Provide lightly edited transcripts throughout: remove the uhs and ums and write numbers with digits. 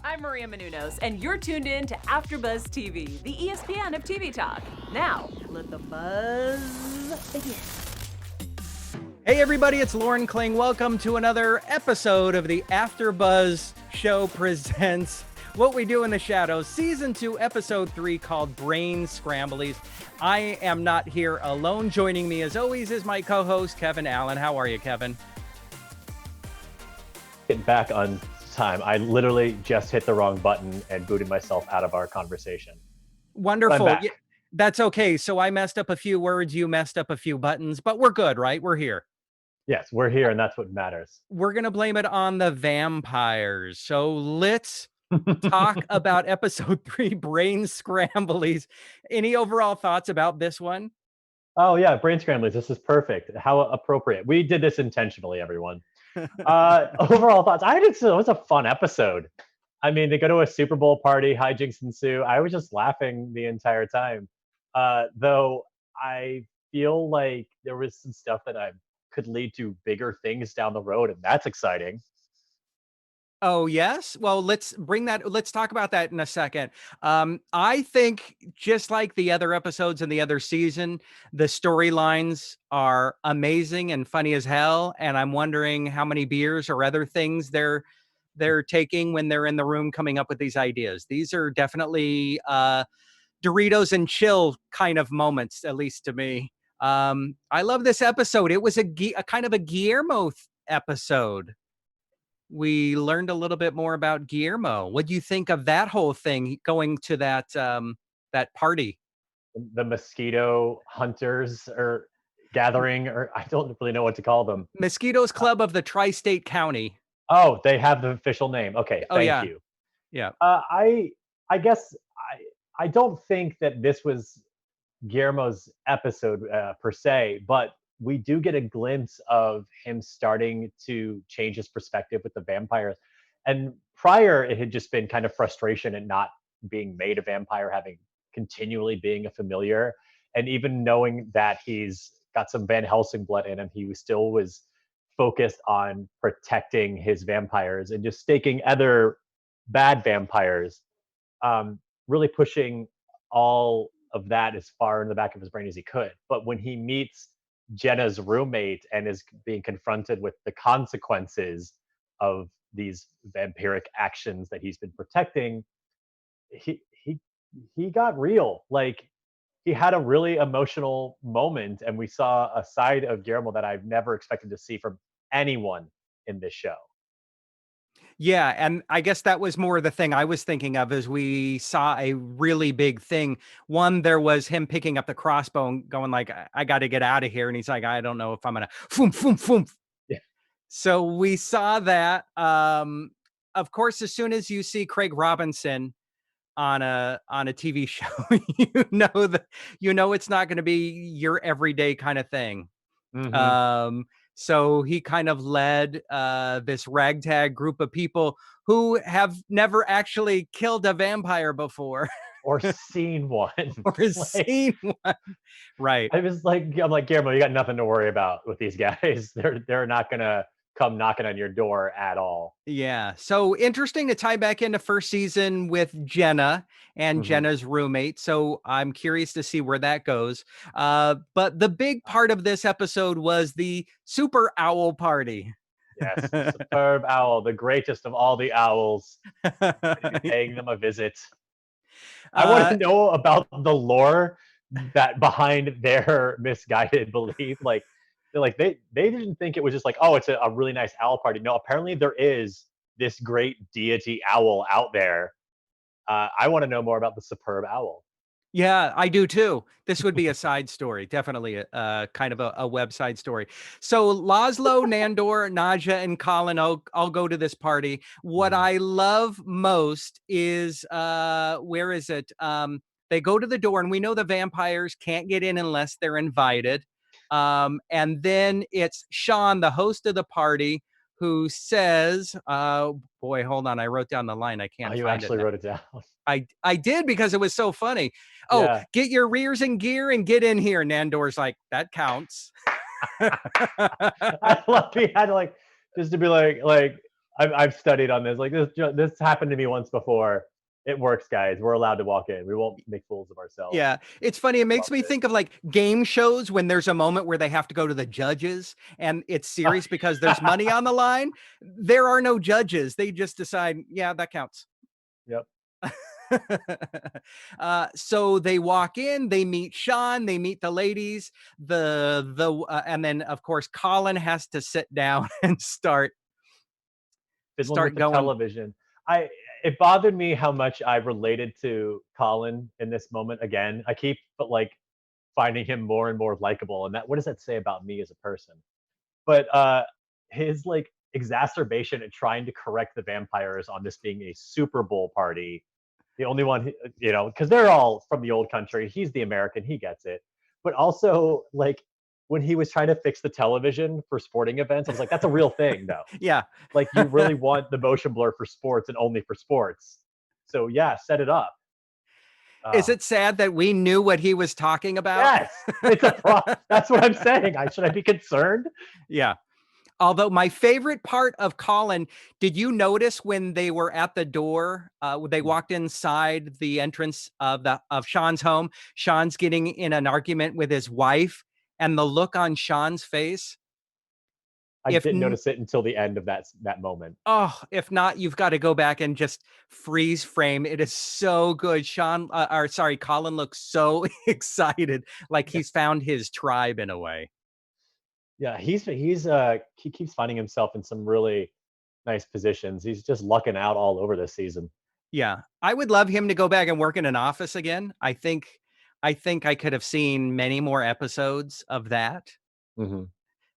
I'm Maria Menounos, and you're tuned in to AfterBuzz TV, the ESPN of TV talk. Now, let the buzz begin. Hey everybody, it's Lauren Kling. Welcome to another episode of the AfterBuzz Show presents What We Do in the Shadows, Season 2, Episode 3, called Brain Scramblies. I am not here alone. Joining me, as always, is my co-host, Kevin Allen. How are you, Kevin? Getting back on time. I literally just hit the wrong button and booted myself out of our conversation. Wonderful. Yeah, that's okay. So I messed up a few words, you messed up a few buttons, but we're good, right? We're here. Yes, we're here, and that's what matters. We're going to blame it on the vampires. So let's talk about episode 3, Brain Scramblies. Any overall thoughts about this one? Oh yeah, Brain Scramblies. This is perfect. How appropriate. We did this intentionally, everyone. Overall thoughts. It was a fun episode. I mean, they go to a Super Bowl party, hijinks ensue. I was just laughing the entire time. Though I feel like there was some stuff that could lead to bigger things down the road, and that's exciting. Oh, yes. Well, let's talk about that in a second. I think just like the other episodes in the other season, the storylines are amazing and funny as hell. And I'm wondering how many beers or other things they're taking when they're in the room coming up with these ideas. These are definitely Doritos and chill kind of moments, at least to me. I love this episode. It was a kind of a Guillermo episode. We learned a little bit more about Guillermo. What do you think of that whole thing, going to that that party? The mosquito hunters or gathering, or I don't really know what to call them. Mosquitoes Club of the Tri-State County. Oh, they have the official name. Okay, thank you. Yeah. I guess I don't think that this was Guillermo's episode per se, but we do get a glimpse of him starting to change his perspective with the vampires. And prior, it had just been kind of frustration at not being made a vampire, having continually being a familiar. And even knowing that he's got some Van Helsing blood in him, he still was focused on protecting his vampires and just staking other bad vampires, really pushing all of that as far in the back of his brain as he could. But when he meets Jenna's roommate and is being confronted with the consequences of these vampiric actions that he's been protecting, he got real. Like, he had a really emotional moment, and we saw a side of Guillermo that I've never expected to see from anyone in this show. Yeah, and I guess that was more the thing I was thinking of as we saw a really big thing. One, there was him picking up the crossbow and going like, I got to get out of here. And he's like, I don't know if I'm going to foom, foom, foom. Yeah. So we saw that. Of course, as soon as you see Craig Robinson on a TV show, you know it's not going to be your everyday kind of thing. Mm-hmm. So he kind of led this ragtag group of people who have never actually killed a vampire before Or seen one. or seen one. Right. I'm like, Guillermo, you got nothing to worry about with these guys. They're not gonna come knocking on your door at all. Yeah. So interesting to tie back into first season with Jenna and Mm-hmm. Jenna's roommate. So I'm curious to see where that goes. But the big part of this episode was the Super Owl Party. Yes, the superb owl, the greatest of all the owls, paying them a visit. I want to know about the lore that behind their misguided belief. Like, they didn't think it was just like, oh, it's a really nice owl party. No, apparently there is this great deity owl out there. I want to know more about the superb owl. Yeah, I do too. This would be a side story, definitely a kind of a web side story. So Lazlo, Nandor, Nadja, and Colin all go to this party. What Mhm. I love most is where is it? They go to the door, and we know the vampires can't get in unless they're invited. And then it's Sean, the host of the party, who says, boy, hold on, I wrote down the line. I Oh, can't you find it actually now. wrote it down. I did because it was so funny. Oh, Yeah. get your rears in gear and get in here. Nandor's like, that counts. I love he had just to be like, I've studied on this. Like this happened to me once before. It works, guys. We're allowed to walk in. We won't make fools of ourselves. Yeah, it's funny. It makes Love me think of like game shows when there's a moment where they have to go to the judges and it's serious because there's money on the line. There are no judges. They just decide, yeah, that counts. Yep. So they walk in, they meet Sean, they meet the ladies, and then of course Colin has to sit down and Fiddling with start the going. television. I It bothered me how much I related to Colin in this moment. Again, I keep but like finding him more and more likable. And that, what does that say about me as a person? But his like exacerbation at trying to correct the vampires on this being a Super Bowl party, the only one, because they're all from the old country. He's the American, he gets it. But also, like, when he was trying to fix the television for sporting events, I was like, that's a real thing, though. Yeah. Like, you really want the motion blur for sports and only for sports. So, yeah, set it up. Is it sad that we knew what he was talking about? Yes, it's a that's what I'm saying. Should I be concerned? Yeah. Although my favorite part of Colin, did you notice when they were at the door, they walked inside the entrance of Sean's home, Sean's getting in an argument with his wife and the look on Sean's face? I If didn't notice it until the end of that moment. Oh, if not, you've got to go back and just freeze frame. It is so good. Colin looks so excited, like he's found his tribe in a way. Yeah, he keeps finding himself in some really nice positions. He's just lucking out all over this season. Yeah, I would love him to go back and work in an office again. I think I could have seen many more episodes of that. Mm-hmm.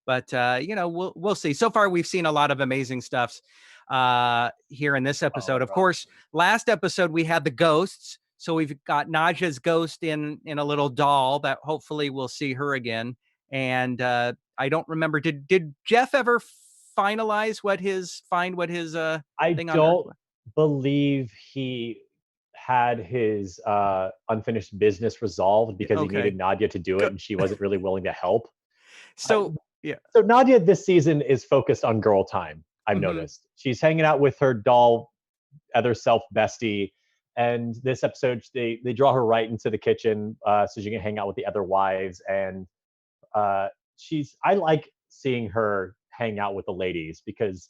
But we'll see. So far, we've seen a lot of amazing stuffs here in this episode. Of course, last episode we had the ghosts. So we've got Nadja's ghost in a little doll that hopefully we'll see her again. And I don't remember. Did Jeff ever finalize what his I thing on Earth don't was? believe he had his unfinished business resolved because he Okay. needed Nadja to do it, and she wasn't really willing to help. So yeah. So Nadja this season is focused on girl time. I've noticed she's hanging out with her doll, other self bestie, and this episode they draw her right into the kitchen so she can hang out with the other wives. And I like seeing her hang out with the ladies because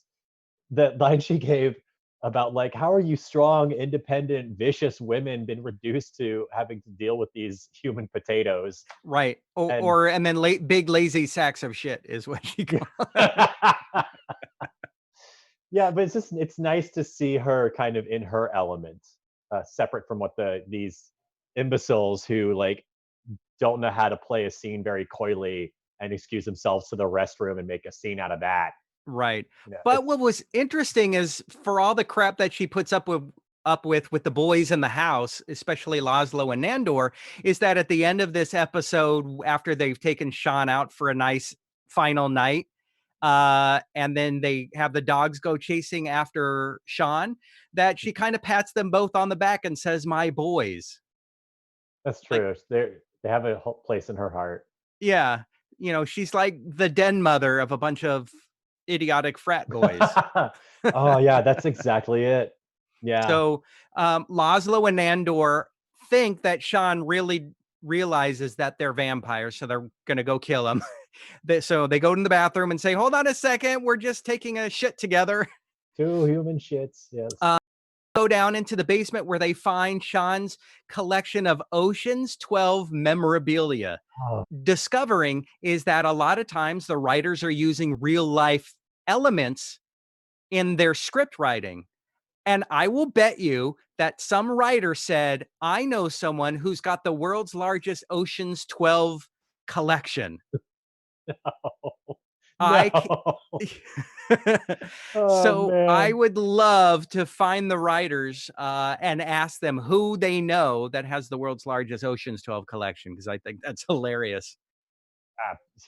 the line she gave about like, how are you strong, independent, vicious women been reduced to having to deal with these human potatoes? Right. And And then big lazy sacks of shit is what she called. yeah, but it's nice to see her kind of in her element, separate from what these imbeciles who like don't know how to play a scene very coyly and excuse themselves to the restroom and make a scene out of that. Right. Yeah, But what was interesting is for all the crap that she puts up with the boys in the house, especially Lazlo and Nandor, is that at the end of this episode, after they've taken Sean out for a nice final night, and then they have the dogs go chasing after Sean, that she kind of pats them both on the back and says, "My boys." that's Like, true. They have a place in her heart. yeah, she's like the den mother of a bunch of idiotic frat boys. Oh yeah, that's exactly it. Yeah. So Lazlo and Nandor think that Sean really realizes that they're vampires, so they're going to go kill him. So they go in the bathroom and say, "Hold on a second, we're just taking a shit together." Two human shits. Yes. Go down into the basement where they find Sean's collection of Ocean's 12 memorabilia. Oh, Discovering is that a lot of times the writers are using real life elements in their script writing. And I will bet you that some writer said, "I know someone who's got the world's largest Ocean's 12 collection." I no. Oh So I man. would love to find the writers and ask them who they know that has the world's largest Ocean's 12 collection, because I think that's hilarious.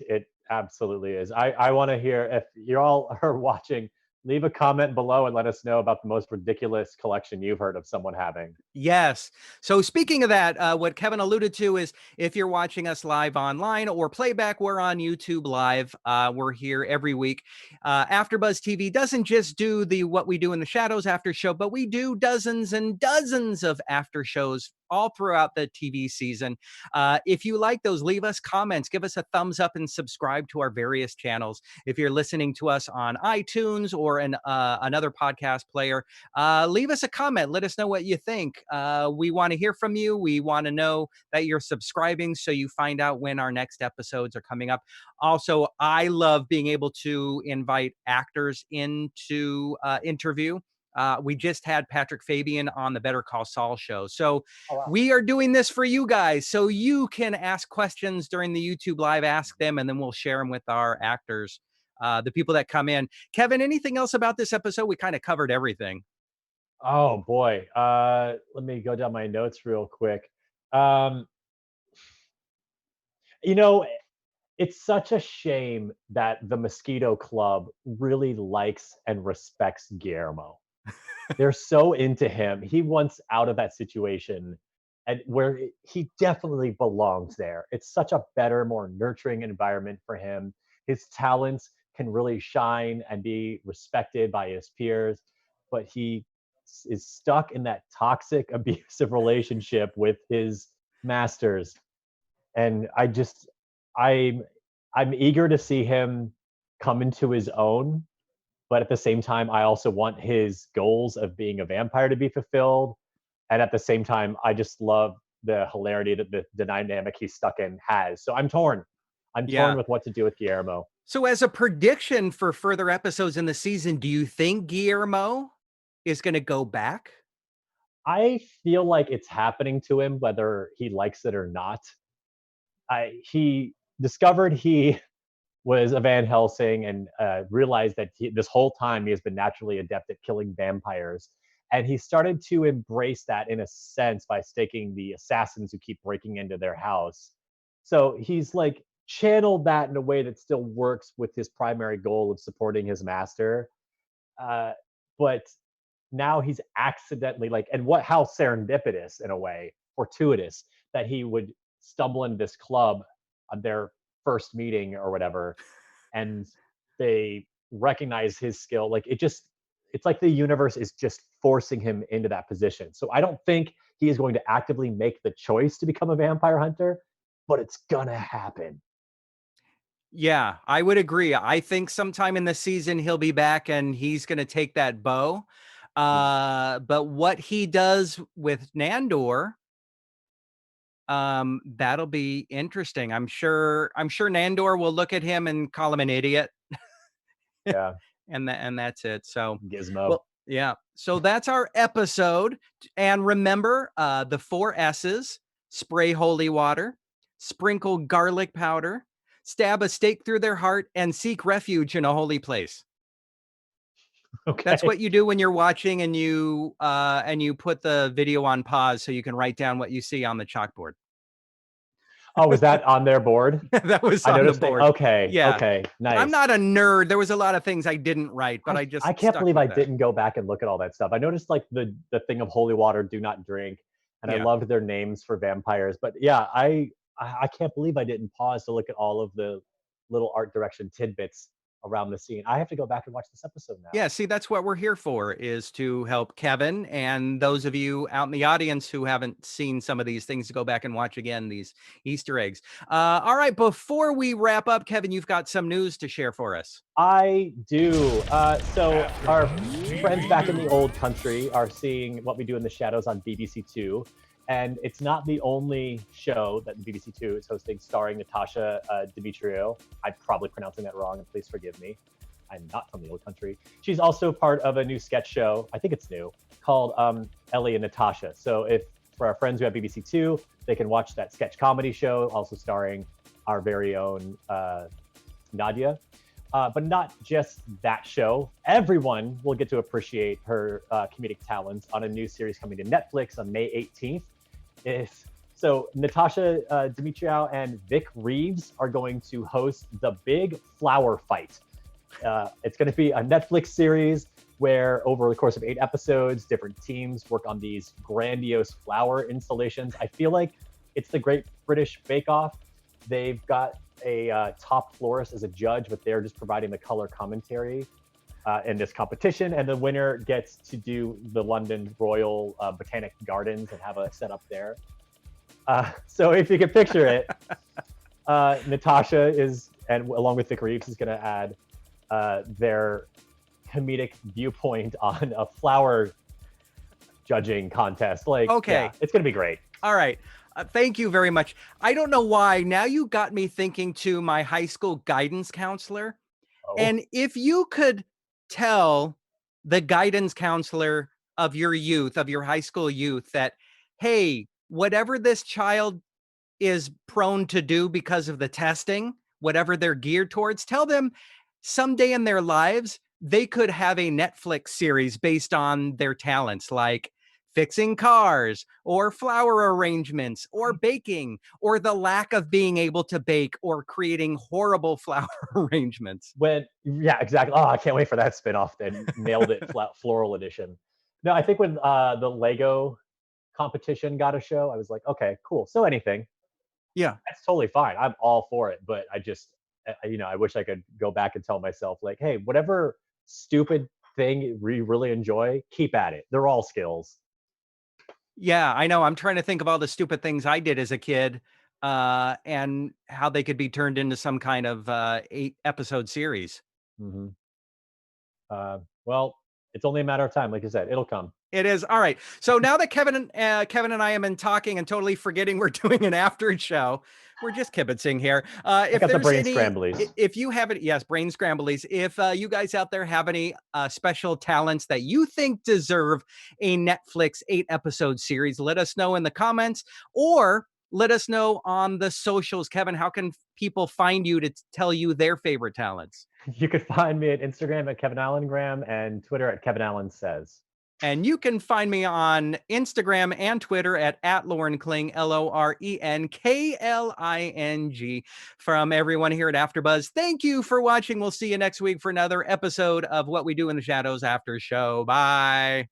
It absolutely is. I want to hear if you all are watching. Leave a comment below and let us know about the most ridiculous collection you've heard of someone having. Yes. So speaking of that, what Kevin alluded to is if you're watching us live online or playback, we're on YouTube Live. We're here every week. AfterBuzz TV doesn't just do the What We Do in the Shadows after show, but we do dozens and dozens of after shows all throughout the TV season. If you like those, leave us comments, give us a thumbs up, and subscribe to our various channels. If you're listening to us on iTunes or another podcast player, leave us a comment. Let us know what you think. We want to hear from you. We want to know that you're subscribing so you find out when our next episodes are coming up. Also, I love being able to invite actors into interview. We just had Patrick Fabian on the Better Call Saul show. So we are doing this for you guys. So you can ask questions during the YouTube Live, ask them, and then we'll share them with our actors, the people that come in. Kevin, anything else about this episode? We kind of covered everything. Oh boy. Let me go down my notes real quick. You know, it's such a shame that the Mosquito Club really likes and respects Guillermo. They're so into him. He wants out of that situation, and where he definitely belongs there. It's such a better, more nurturing environment for him. His talents can really shine and be respected by his peers, but he is stuck in that toxic, abusive relationship with his masters. And I'm eager to see him come into his own, but at the same time, I also want his goals of being a vampire to be fulfilled. And at the same time, I just love the hilarity that the dynamic he's stuck in has. So I'm torn. I'm torn with what to do with Guillermo. So as a prediction for further episodes in the season, do you think Guillermo is going to go back? I feel like it's happening to him, whether he likes it or not. He discovered he was a Van Helsing and realized that this whole time he has been naturally adept at killing vampires. And he started to embrace that in a sense by staking the assassins who keep breaking into their house. So he's like channeled that in a way that still works with his primary goal of supporting his master. But now he's accidentally how serendipitous in a way, fortuitous, that he would stumble into this club on their first meeting or whatever, and they recognize his skill. It's like the universe is just forcing him into that position. So I don't think he is going to actively make the choice to become a vampire hunter, but it's gonna happen. Yeah, I would agree. I think sometime in the season he'll be back and he's going to take that bow. But what he does with Nandor, that'll be interesting. I'm sure Nandor will look at him and call him an idiot. Yeah. and that's it. So Gizmo. well, yeah. So that's our episode. And remember, the 4 S's: spray holy water, sprinkle garlic powder, stab a stake through their heart, and seek refuge in a holy place. Okay. That's what you do when you're watching and you put the video on pause so you can write down what you see on the chalkboard. Oh, was that on their board? That was on the board. Okay. Yeah. Okay. Nice. I'm not a nerd. There was a lot of things I didn't write, but I can't believe I didn't go back and look at all that stuff. I noticed like the thing of holy water, do not drink, and I loved their names for vampires. But yeah, I can't believe I didn't pause to look at all of the little art direction tidbits around the scene. I have to go back and watch this episode now. Yeah, see, that's what we're here for, is to help Kevin and those of you out in the audience who haven't seen some of these things to go back and watch again, these Easter eggs. All right, before we wrap up, Kevin, you've got some news to share for us. I do. So our friends back in the old country are seeing What We Do in the Shadows on BBC Two. And it's not the only show that BBC Two is hosting starring Natasia Demetriou. I'm probably pronouncing that wrong, and please forgive me. I'm not from the old country. She's also part of a new sketch show, I think it's new, called Ellie and Natasha. So for our friends who have BBC Two, they can watch that sketch comedy show, also starring our very own Nadja. But not just that show. Everyone will get to appreciate her comedic talents on a new series coming to Netflix on May 18th. So Natasia Demetriou and Vic Reeves are going to host The Big Flower Fight. It's going to be a Netflix series where over the course of 8 episodes, different teams work on these grandiose flower installations. I feel like it's the Great British Bake Off. They've got a top florist as a judge, but they're just providing the color commentary in this competition. And the winner gets to do the London Royal Botanic Gardens and have a setup there. So if you can picture it, Natasia is, and along with Vic Reeves, is going to add their comedic viewpoint on a flower judging contest. Like, Okay. yeah, it's going to be great. All right. Thank you very much. I don't know why. Now you got me thinking to my high school guidance counselor. Oh. And if you could tell the guidance counselor of your youth, of your high school youth, that, hey, whatever this child is prone to do because of the testing, whatever they're geared towards, tell them someday in their lives, they could have a Netflix series based on their talents, like fixing cars or flower arrangements or baking or the lack of being able to bake or creating horrible flower arrangements. Yeah, exactly. Oh, I can't wait for that spinoff. Then nailed it, floral edition. No, I think when the Lego competition got a show, I was like, okay, cool. So anything, Yeah. that's totally fine. I'm all for it. But I wish I could go back and tell myself, like, hey, whatever stupid thing you really enjoy, keep at it. They're all skills. Yeah, I know. I'm trying to think of all the stupid things I did as a kid and how they could be turned into some kind of 8-episode series. Mm-hmm. Well, it's only a matter of time. Like you said, it'll come. It is. All right. So now that Kevin and I have been talking and totally forgetting we're doing an after show, we're just kibitzing here. If got the there's brain any, scramblies. if you have it, yes, brain scramblies. If you guys out there have any special talents that you think deserve a Netflix 8-episode series, let us know in the comments or let us know on the socials. Kevin, how can people find you to tell you their favorite talents? You could find me at Instagram at Kevin Allengram and Twitter at Kevin Allen Says. And you can find me on Instagram and Twitter at @LorenKling, LorenKling. From everyone here at AfterBuzz, thank you for watching. We'll see you next week for another episode of What We Do in the Shadows After Show. Bye.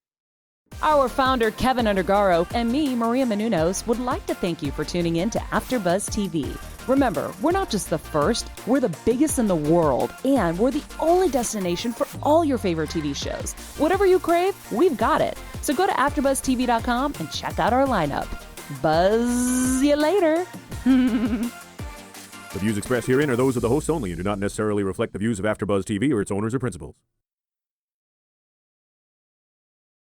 Our founder, Kevin Undergaro, and me, Maria Menounos, would like to thank you for tuning in to AfterBuzz TV. Remember, we're not just the first, we're the biggest in the world, and we're the only destination for all your favorite TV shows. Whatever you crave, we've got it. So go to AfterBuzzTV.com and check out our lineup. Buzz you later. The views expressed herein are those of the hosts only and do not necessarily reflect the views of AfterBuzz TV or its owners or principals.